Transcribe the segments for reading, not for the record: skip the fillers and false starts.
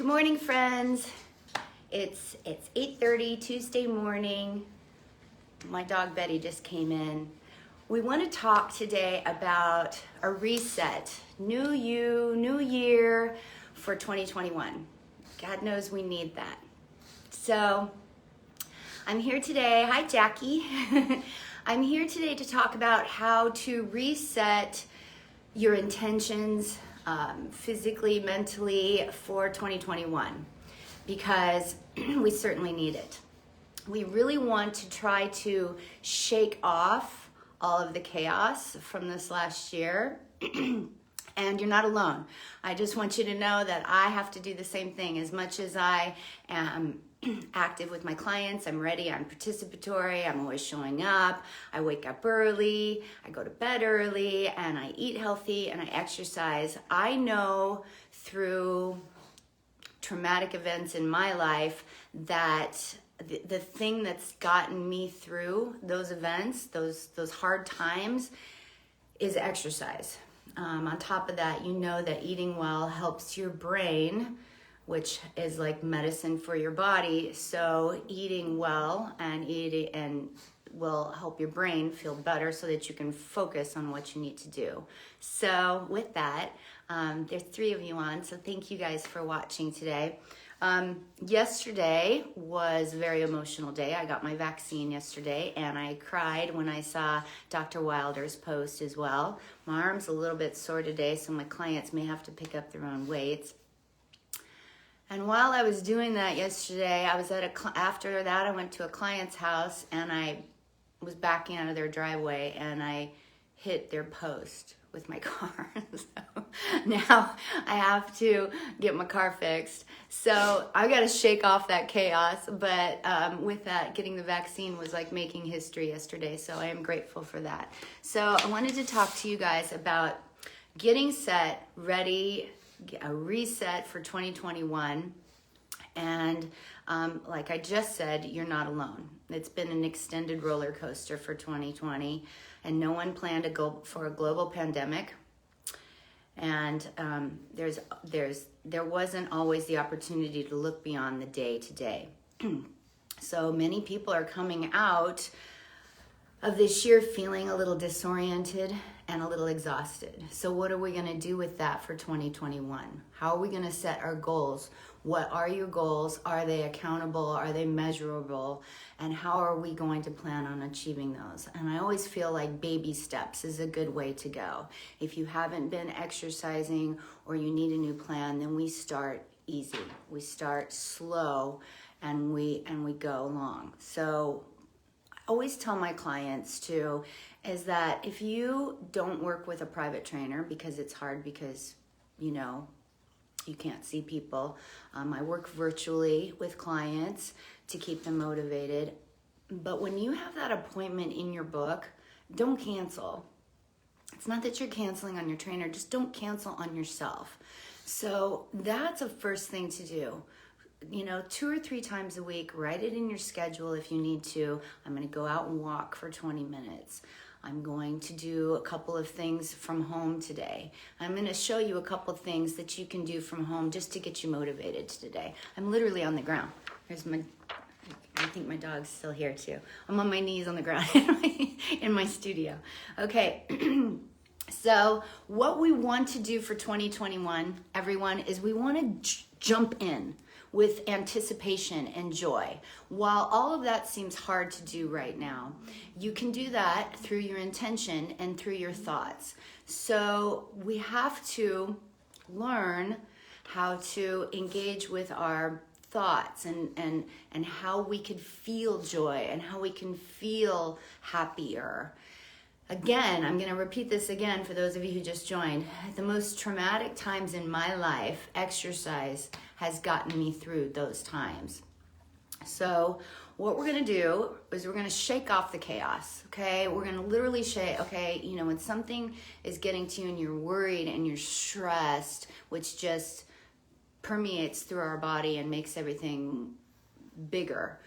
Good morning, friends. It's 8:30 Tuesday morning. My dog Betty just came in. We want to talk today about a reset. New you, new year for 2021. God knows we need that. So I'm here today. Hi, Jackie. I'm here today to talk about how to reset your intentions physically, mentally for 2021, because we certainly need it. We really want to try to shake off all of the chaos from this last year. And you're not alone. I just want you to know that I have to do the same thing. As much as I am active with my clients, I'm ready, I'm participatory, I'm always showing up, I wake up early, I go to bed early, and I eat healthy, and I exercise. I know through traumatic events in my life that the thing that's gotten me through those events, those hard times, is exercise. On top of that, you know that eating well helps your brain, which is like medicine for your body. So eating well and will help your brain feel better so that you can focus on what you need to do. So with that, there's 3 of you on, so thank you guys for watching today. Yesterday was a very emotional day. I got my vaccine yesterday, and I cried when I saw Dr. Wilder's post as well. My arm's a little bit sore today, so my clients may have to pick up their own weights. And while I was doing that yesterday, I was after that, I went to a client's house, and I was backing out of their driveway, and I hit their post with my car. So now I have to get my car fixed. So I got to shake off that chaos. But with that, getting the vaccine was like making history yesterday. So I am grateful for that. So I wanted to talk to you guys about getting set, ready, a reset for 2021. And like I just said, you're not alone. It's been an extended roller coaster for 2020, and no one planned to go for a global pandemic. And there wasn't always the opportunity to look beyond the day to day. So many people are coming out of this year feeling a little disoriented and a little exhausted. So what are we going to do with that for 2021? How are we going to set our goals? What are your goals? Are they accountable? Are they measurable? And how are we going to plan on achieving those? And I always feel like baby steps is a good way to go. If you haven't been exercising or you need a new plan, then we start easy. We start slow and we go along. So I always tell my clients too, is that if you don't work with a private trainer, because it's hard because, you can't see people. I work virtually with clients to keep them motivated. But when you have that appointment in your book, don't cancel. It's not that you're canceling on your trainer, just don't cancel on yourself. So that's a first thing to do. 2 or 3 times a week, write it in your schedule if you need to. I'm going to go out and walk for 20 minutes. I'm going to do a couple of things from home today. I'm going to show you a couple of things that you can do from home just to get you motivated today. I'm literally on the ground. I think my dog's still here too. I'm on my knees on the ground in my studio. Okay. So what we want to do for 2021, everyone, is we want to jump in with anticipation and joy. While all of that seems hard to do right now, you can do that through your intention and through your thoughts. So we have to learn how to engage with our thoughts and how we can feel joy and how we can feel happier. Again, I'm going to repeat this again for those of you who just joined. The most traumatic times in my life, exercise has gotten me through those times. So what we're going to do is we're going to shake off the chaos, okay? We're going to literally shake, okay, when something is getting to you and you're worried and you're stressed, which just permeates through our body and makes everything bigger.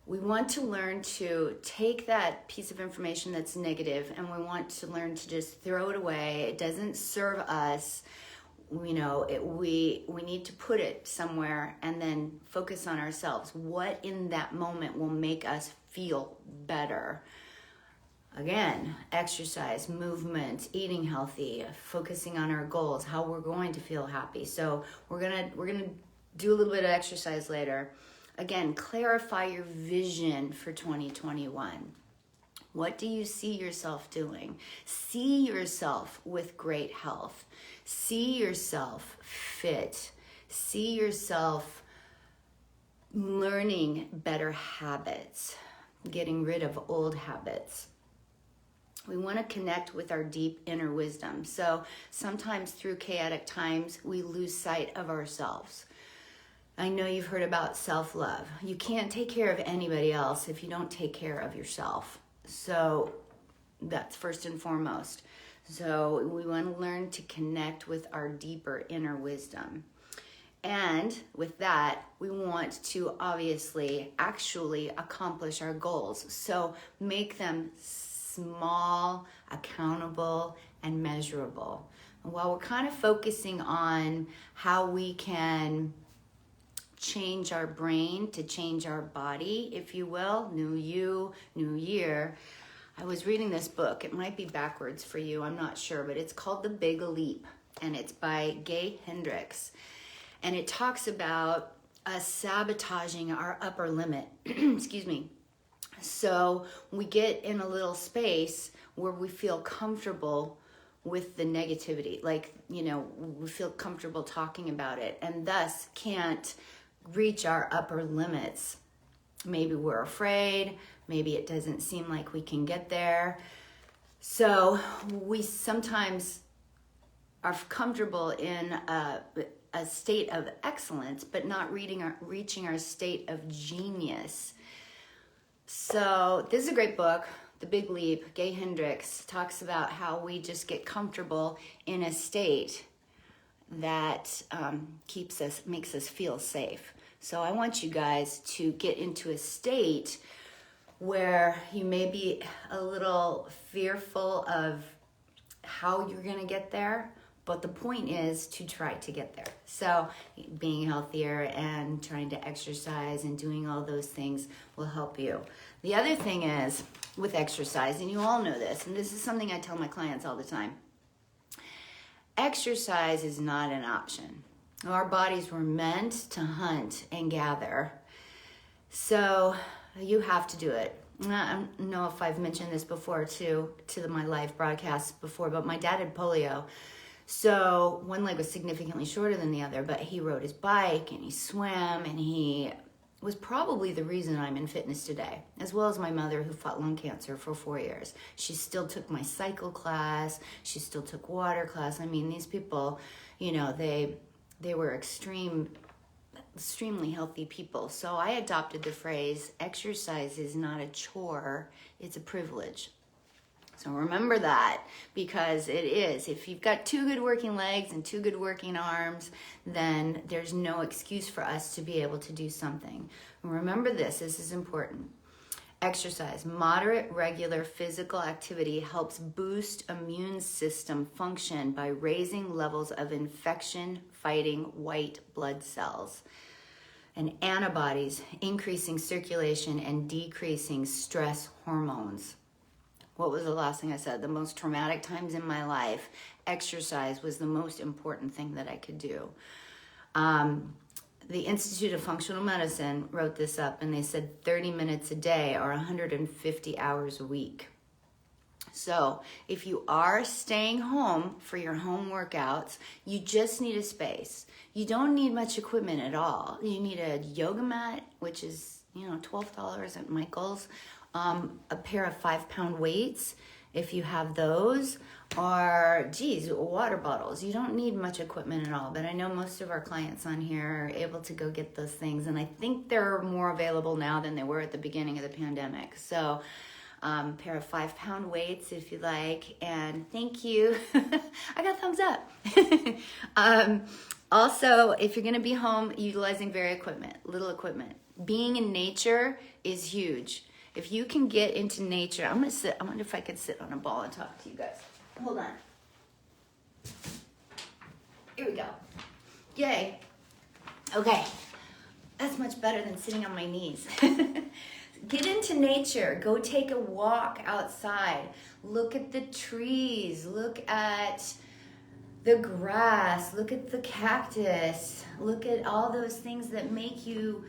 We want to learn to take that piece of information that's negative and we want to learn to just throw it away. It doesn't serve us. we need to put it somewhere and then focus on ourselves. What in that moment will make us feel better? Again, exercise, movement, eating healthy, focusing on our goals, how we're going to feel happy. So we're gonna do a little bit of exercise later. Again, clarify your vision for 2021. What do you see yourself doing? See yourself with great health. See yourself fit. See yourself learning better habits, getting rid of old habits. We want to connect with our deep inner wisdom. So sometimes through chaotic times, we lose sight of ourselves. I know you've heard about self-love. You can't take care of anybody else if you don't take care of yourself. So that's first and foremost. So we want to learn to connect with our deeper inner wisdom. And with that, we want to obviously actually accomplish our goals. So make them small, accountable, and measurable. And while we're kind of focusing on how we can change our brain to change our body, if you will, new you, new year, I was reading this book. It might be backwards for you, I'm not sure, but it's called The Big Leap, and it's by Gay Hendricks. And it talks about us sabotaging our upper limit. Excuse me. So we get in a little space where we feel comfortable with the negativity. Like, we feel comfortable talking about it and thus can't reach our upper limits. Maybe we're afraid. Maybe it doesn't seem like we can get there. So we sometimes are comfortable in a state of excellence, but not reaching our state of genius. So this is a great book, The Big Leap. Gay Hendricks talks about how we just get comfortable in a state that makes us feel safe. So I want you guys to get into a state where you may be a little fearful of how you're going to get there, but the point is to try to get there. So being healthier and trying to exercise and doing all those things will help you. The other thing is with exercise, and you all know this, and this is something I tell my clients all the time, exercise is not an option. Our bodies were meant to hunt and gather. So you have to do it. I don't know if I've mentioned this before to my live broadcasts before, but my dad had polio. So one leg was significantly shorter than the other, but he rode his bike and he swam, and he was probably the reason I'm in fitness today, as well as my mother, who fought lung cancer for 4 years. She still took my cycle class. She still took water class. I mean, these people, they were extremely healthy people. So I adopted the phrase, exercise is not a chore, it's a privilege. So remember that, because it is. If you've got 2 good working legs and 2 good working arms, then there's no excuse for us to be able to do something. And remember this is important. Exercise, moderate, regular physical activity helps boost immune system function by raising levels of infection-fighting white blood cells and antibodies, increasing circulation and decreasing stress hormones. What was the last thing I said? The most traumatic times in my life, exercise was the most important thing that I could do. The Institute of Functional Medicine wrote this up, and they said 30 minutes a day or 150 hours a week. So if you are staying home for your home workouts, you just need a space. You don't need much equipment at all. You need a yoga mat, which is, $12 at Michael's, a pair of 5-pound weights, if you have those, or water bottles. You don't need much equipment at all, but I know most of our clients on here are able to go get those things, and I think they're more available now than they were at the beginning of the pandemic. So pair of 5-pound weights if you like, and thank you. I got thumbs up. Also, if you're going to be home, utilizing little equipment. Being in nature is huge. If you can get into nature, I wonder if I could sit on a ball and talk to you guys. Hold on. Here we go. Yay. Okay. That's much better than sitting on my knees. Get into nature. Go take a walk outside. Look at the trees. Look at the grass. Look at the cactus. Look at all those things that make you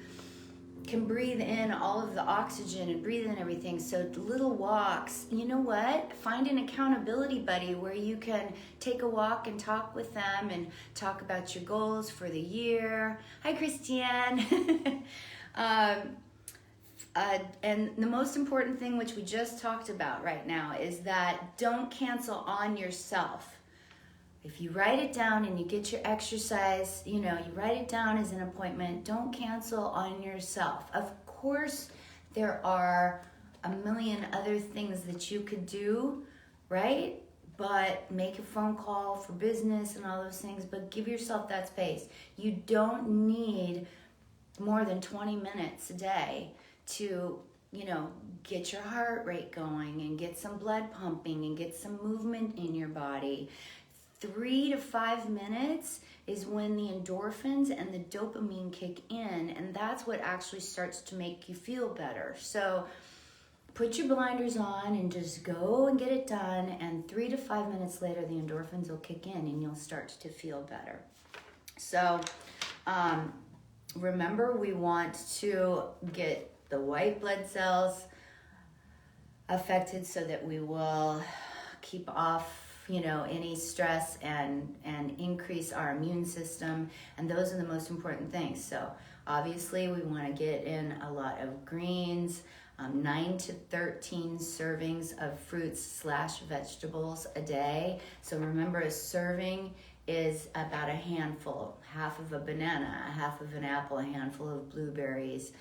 can breathe in all of the oxygen and breathe in everything. So little walks. You know what? Find an accountability buddy where you can take a walk and talk with them and talk about your goals for the year. Hi, Christiane. And the most important thing, which we just talked about right now, is that don't cancel on yourself. If you write it down and you get your exercise, you write it down as an appointment, don't cancel on yourself. Of course, there are a million other things that you could do, right? But make a phone call for business and all those things, but give yourself that space. You don't need more than 20 minutes a day to, get your heart rate going and get some blood pumping and get some movement in your body. 3 to 5 minutes is when the endorphins and the dopamine kick in, and that's what actually starts to make you feel better. So put your blinders on and just go and get it done, and 3 to 5 minutes later, the endorphins will kick in and you'll start to feel better. So remember, we want to get the white blood cells affected so that we will keep off any stress and increase our immune system, and those are the most important things. So obviously we want to get in a lot of greens, 9 to 13 servings of fruits/vegetables a day. So remember, a serving is about a handful, half of a banana, half of an apple, a handful of blueberries.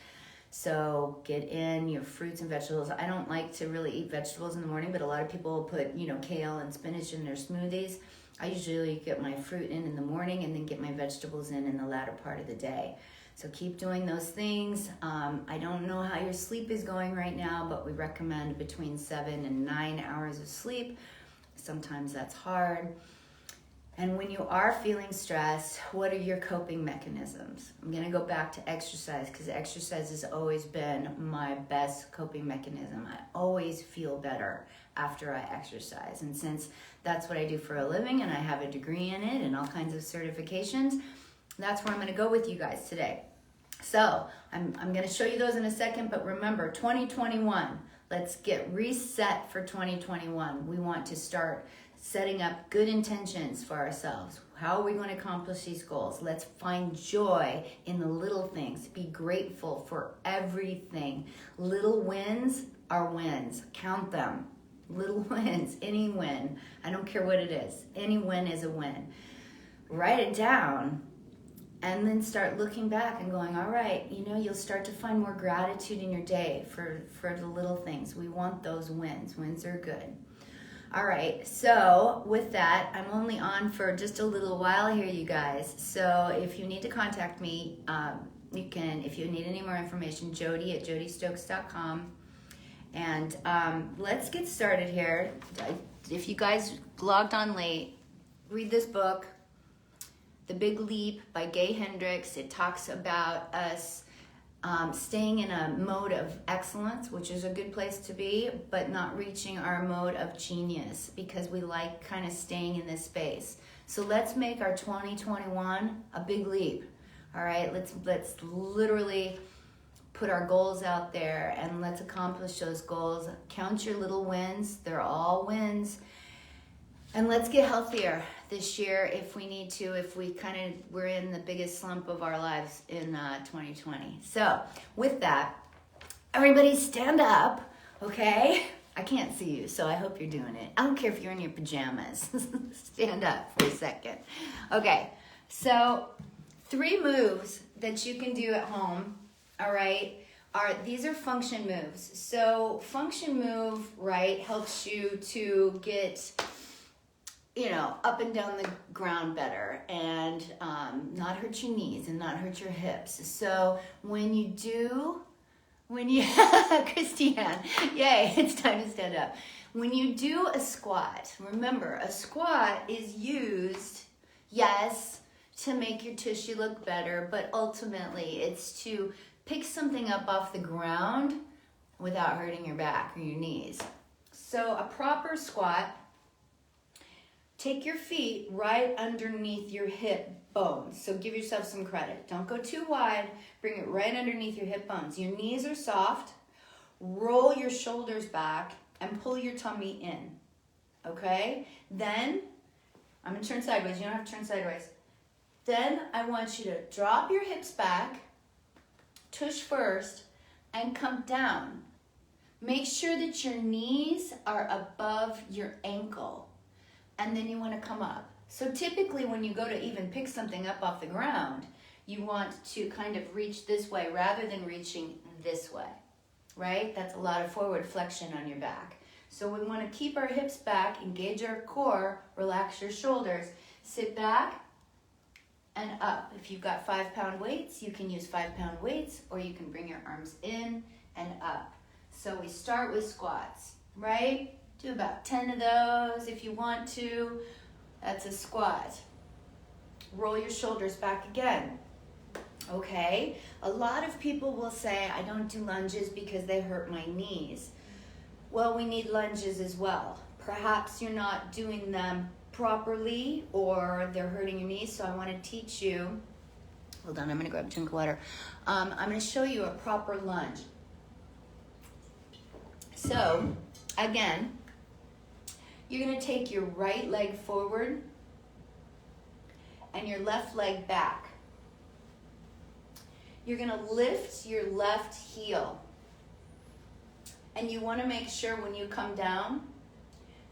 So get in your fruits and vegetables. I don't like to really eat vegetables in the morning, but a lot of people put, kale and spinach in their smoothies. I usually get my fruit in the morning and then get my vegetables in the latter part of the day. So keep doing those things. I don't know how your sleep is going right now, but we recommend between 7 and 9 hours of sleep. Sometimes that's hard. And when you are feeling stressed, what are your coping mechanisms? I'm going to go back to exercise, because exercise has always been my best coping mechanism. I always feel better after I exercise. And since that's what I do for a living and I have a degree in it and all kinds of certifications, that's where I'm going to go with you guys today. So I'm going to show you those in a second, but remember, 2021, let's get reset for 2021. We want to start setting up good intentions for ourselves. How are we going to accomplish these goals? Let's find joy in the little things. Be grateful for everything. Little wins are wins. Count them. Little wins, any win. I don't care what it is. Any win is a win. Write it down and then start looking back and going, all right, you'll start to find more gratitude in your day for the little things. We want those wins. Wins are good. All right, so with that, I'm only on for just a little while here, you guys. So if you need to contact me, you can. If you need any more information, Jodi at jodistokes.com. And let's get started here. If you guys logged on late, read this book, The Big Leap by Gay Hendricks. It talks about us staying in a mode of excellence, which is a good place to be, but not reaching our mode of genius, because we like kind of staying in this space. So let's make our 2021 a big leap. All right, let's literally put our goals out there and let's accomplish those goals. Count your little wins. They're all wins. And let's get healthier this year if we need to, if we're in the biggest slump of our lives in 2020. So with that, everybody stand up, okay? I can't see you, so I hope you're doing it. I don't care if you're in your pajamas. Stand up for a second. Okay, so 3 moves that you can do at home, all right, these are function moves. So function move, right, helps you to get up and down the ground better and not hurt your knees and not hurt your hips. So when Christiane, yay, it's time to stand up. When you do a squat, remember, a squat is used Yes, to make your tushy look better, but ultimately it's to pick something up off the ground without hurting your back or your knees. So a proper squat, take your feet right underneath your hip bones. So give yourself some credit. Don't go too wide. Bring it right underneath your hip bones. Your knees are soft. Roll your shoulders back and pull your tummy in. Okay? Then, I'm going to turn sideways. You don't have to turn sideways. Then I want you to drop your hips back, tush first, and come down. Make sure that your knees are above your ankle. And then you want to come up. So typically when you go to even pick something up off the ground, you want to kind of reach this way rather than reaching this way, right? That's a lot of forward flexion on your back. So we want to keep our hips back, engage our core, relax your shoulders, sit back and up. If you've got 5-pound weights, you can use 5-pound weights, or you can bring your arms in and up. So we start with squats, right? Do about 10 of those if you want to. That's a squat. Roll your shoulders back again. Okay, a lot of people will say, I don't do lunges because they hurt my knees. Well, we need lunges as well. Perhaps you're not doing them properly or they're hurting your knees, so I want to teach you. Hold on, I'm going to grab a drink of water. I'm going to show you a proper lunge. So, again, you're going to take your right leg forward and your left leg back. You're going to lift your left heel. And you want to make sure when you come down,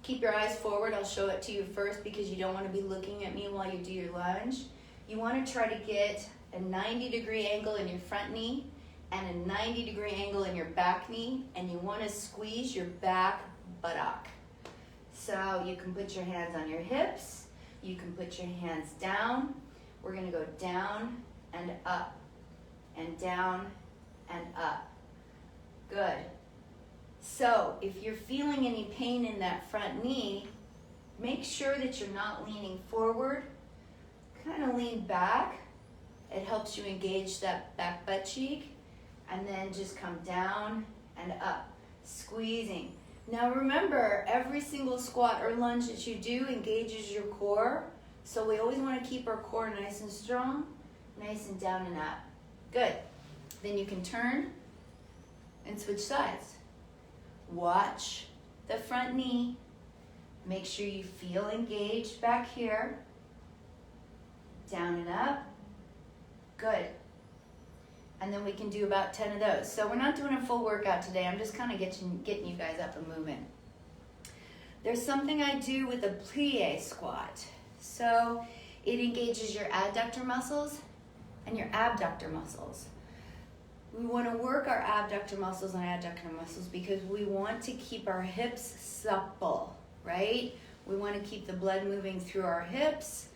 keep your eyes forward. I'll show it to you first because you don't want to be looking at me while you do your lunge. You want to try to get a 90-degree angle in your front knee and a 90-degree angle in your back knee, and you want to squeeze your back buttock. So you can put your hands on your hips. You can put your hands down. We're going to go down and up and down and up. Good. So if you're feeling any pain in that front knee, make sure that you're not leaning forward. Kind of lean back. It helps you engage that back butt cheek. And then just come down and up, squeezing. Now remember, every single squat or lunge that you do engages your core. So we always want to keep our core nice and strong, nice and down and up. Good. Then you can turn and switch sides. Watch the front knee. Make sure you feel engaged back here. Down and up. Good. And then we can do about 10 of those. So we're not doing a full workout today. I'm just kind of getting you guys up and moving. There's something I do with a plie squat. So it engages your adductor muscles and your abductor muscles. We want to work our abductor muscles and adductor muscles because we want to keep our hips supple, right? We want to keep the blood moving through our hips.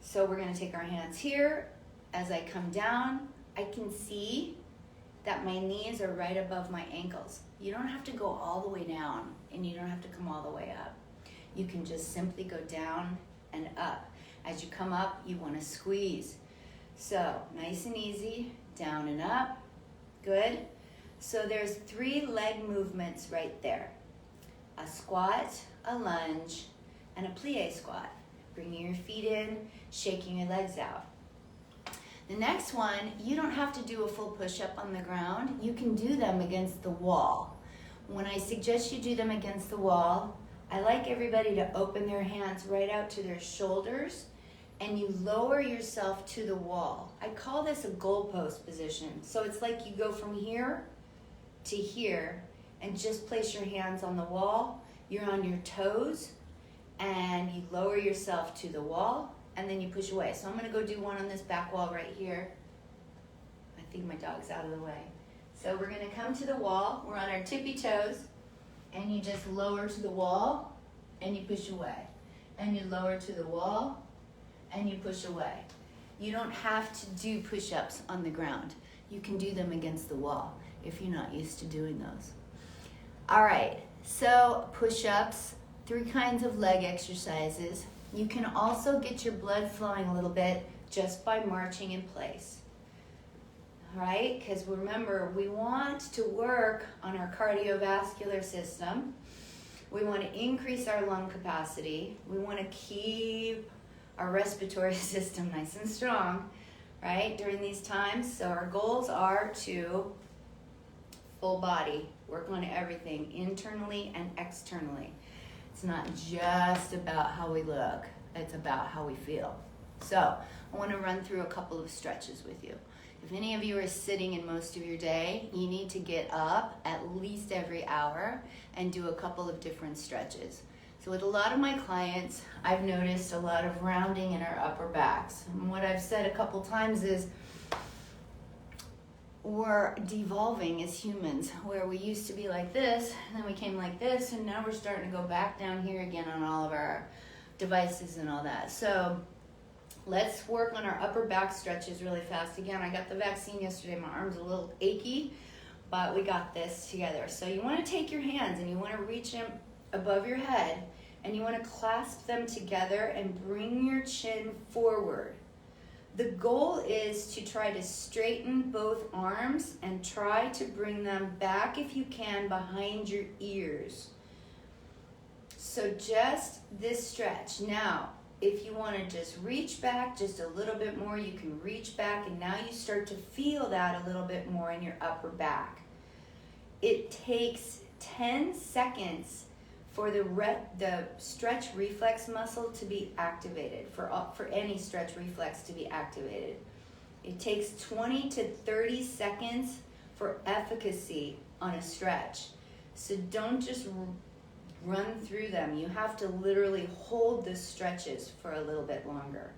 So we're going to take our hands here. As I come down, I can see that my knees are right above my ankles. You don't have to go all the way down, and you don't have to come all the way up. You can just simply go down and up. As you come up, you want to squeeze. So nice and easy, down and up. Good. So there's 3 leg movements right there. A squat, a lunge, and a plie squat. Bringing your feet in, shaking your legs out. The next one, you don't have to do a full push-up on the ground. You can do them against the wall. When I suggest you do them against the wall, I like everybody to open their hands right out to their shoulders, and you lower yourself to the wall. I call this a goalpost position. So it's like you go from here to here and just place your hands on the wall. You're on your toes, and you lower yourself to the wall, and then you push away. So I'm going to go do one on this back wall right here. I think my dog's out of the way. So we're going to come to the wall. We're on our tippy toes, and you just lower to the wall, and you push away. And you lower to the wall, and you push away. You don't have to do push-ups on the ground. You can do them against the wall if you're not used to doing those. All right, so push-ups, 3 kinds of leg exercises. You can also get your blood flowing a little bit just by marching in place. All right, because remember, we want to work on our cardiovascular system. We want to increase our lung capacity. We want to keep our respiratory system nice and strong, right, during these times. So our goals are to full body, work on everything internally and externally. It's not just about how we look, it's about how we feel. So I want to run through a couple of stretches with you. If any of you are sitting in most of your day, you need to get up at least every hour and do a couple of different stretches. So with a lot of my clients, I've noticed a lot of rounding in our upper backs. And what I've said a couple times is we're devolving as humans, where we used to be like this, and then we came like this, and now we're starting to go back down here again on all of our devices and all that. So let's work on our upper back stretches really fast. Again, I got the vaccine yesterday. My arm's a little achy, but we got this together. So you want to take your hands and you want to reach them above your head, and you want to clasp them together and bring your chin forward. The goal is to try to straighten both arms and try to bring them back, if you can, behind your ears. So just this stretch. Now, if you want to just reach back just a little bit more, you can reach back, and now you start to feel that a little bit more in your upper back. It takes 10 seconds for the stretch reflex muscle to be activated, for any stretch reflex to be activated. It takes 20 to 30 seconds for efficacy on a stretch. So don't just run through them. You have to literally hold the stretches for a little bit longer.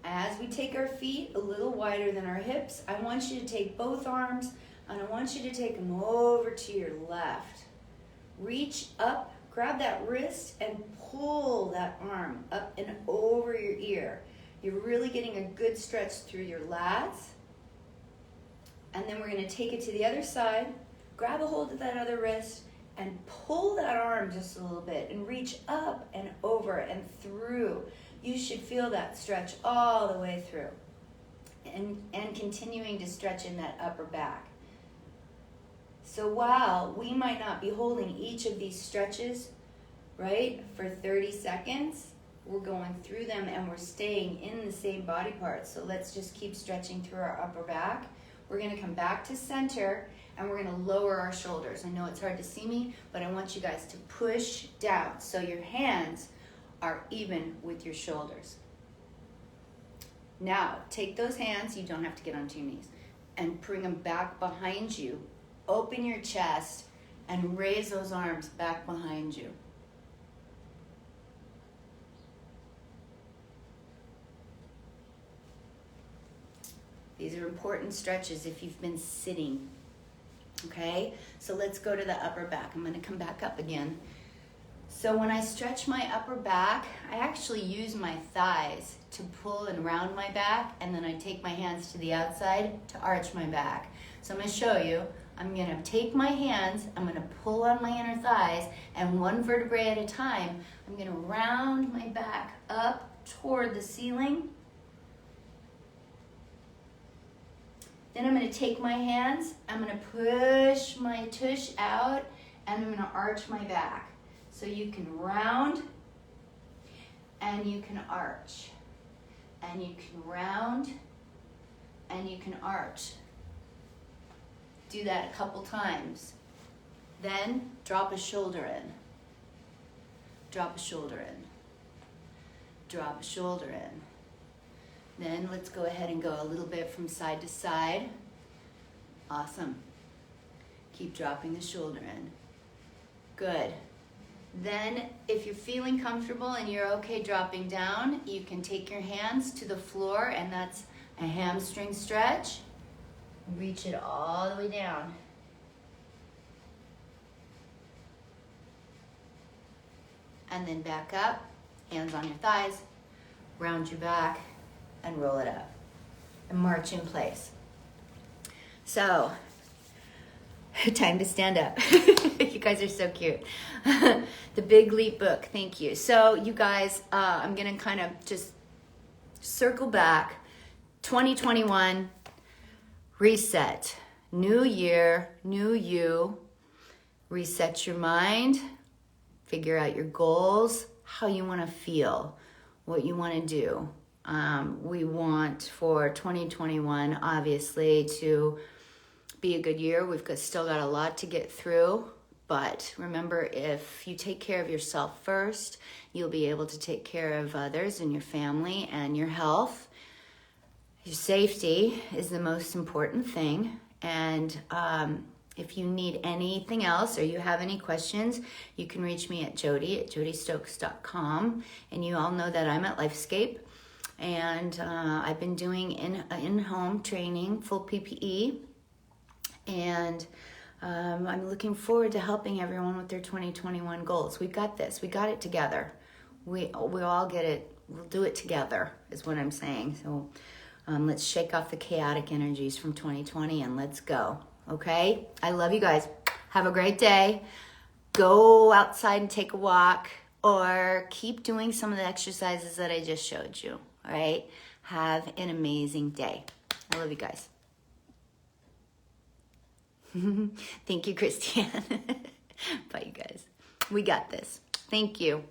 As we take our feet a little wider than our hips, I want you to take both arms and I want you to take them over to your left. Reach up, grab that wrist and pull that arm up and over your ear. You're really getting a good stretch through your lats. And then we're going to take it to the other side, grab a hold of that other wrist, and pull that arm just a little bit and reach up and over and through. You should feel that stretch all the way through. And continuing to stretch in that upper back. So while we might not be holding each of these stretches, right, for 30 seconds, we're going through them and we're staying in the same body parts. So let's just keep stretching through our upper back. We're going to come back to center and we're going to lower our shoulders. I know it's hard to see me, but I want you guys to push down so your hands are even with your shoulders. Now, take those hands, you don't have to get onto your knees, and bring them back behind you. Open your chest and raise those arms back behind you. These are important stretches if you've been sitting. Okay, so let's go to the upper back. I'm going to come back up again. So when I stretch my upper back, I actually use my thighs to pull and round my back, and then I take my hands to the outside to arch my back. So I'm going to show you. I'm going to take my hands, I'm going to pull on my inner thighs, and one vertebrae at a time, I'm going to round my back up toward the ceiling. Then I'm going to take my hands, I'm going to push my tush out, and I'm going to arch my back. So you can round, and you can arch, and you can round, and you can arch. Do that a couple times. Then drop a shoulder in. Drop a shoulder in. Drop a shoulder in. Then let's go ahead and go a little bit from side to side. Awesome. Keep dropping the shoulder in. Good. Then if you're feeling comfortable and you're okay dropping down, you can take your hands to the floor, and that's a hamstring stretch. Reach it all the way down. And then back up, hands on your thighs, round your back, and roll it up. And march in place. So, time to stand up. You guys are so cute. The Big Leap book. Thank you. So you guys, I'm going to kind of just circle back. 2021, reset. New year, new you. Reset your mind. Figure out your goals, how you want to feel, what you want to do. We want for 2021, obviously, to be a good year. We've still got a lot to get through. But remember, if you take care of yourself first, you'll be able to take care of others and your family and your health. Your safety is the most important thing. And if you need anything else or you have any questions, you can reach me at Jodi at jodistokes.com. And you all know that I'm at Lifescape. And I've been doing in-home training, full PPE. And I'm looking forward to helping everyone with their 2021 goals. We got this. We got it together. We all get it. We'll do it together is what I'm saying. So let's shake off the chaotic energies from 2020 and let's go. Okay? I love you guys. Have a great day. Go outside and take a walk or keep doing some of the exercises that I just showed you. All right? Have an amazing day. I love you guys. Thank you, Christiane. Bye, you guys. We got this. Thank you.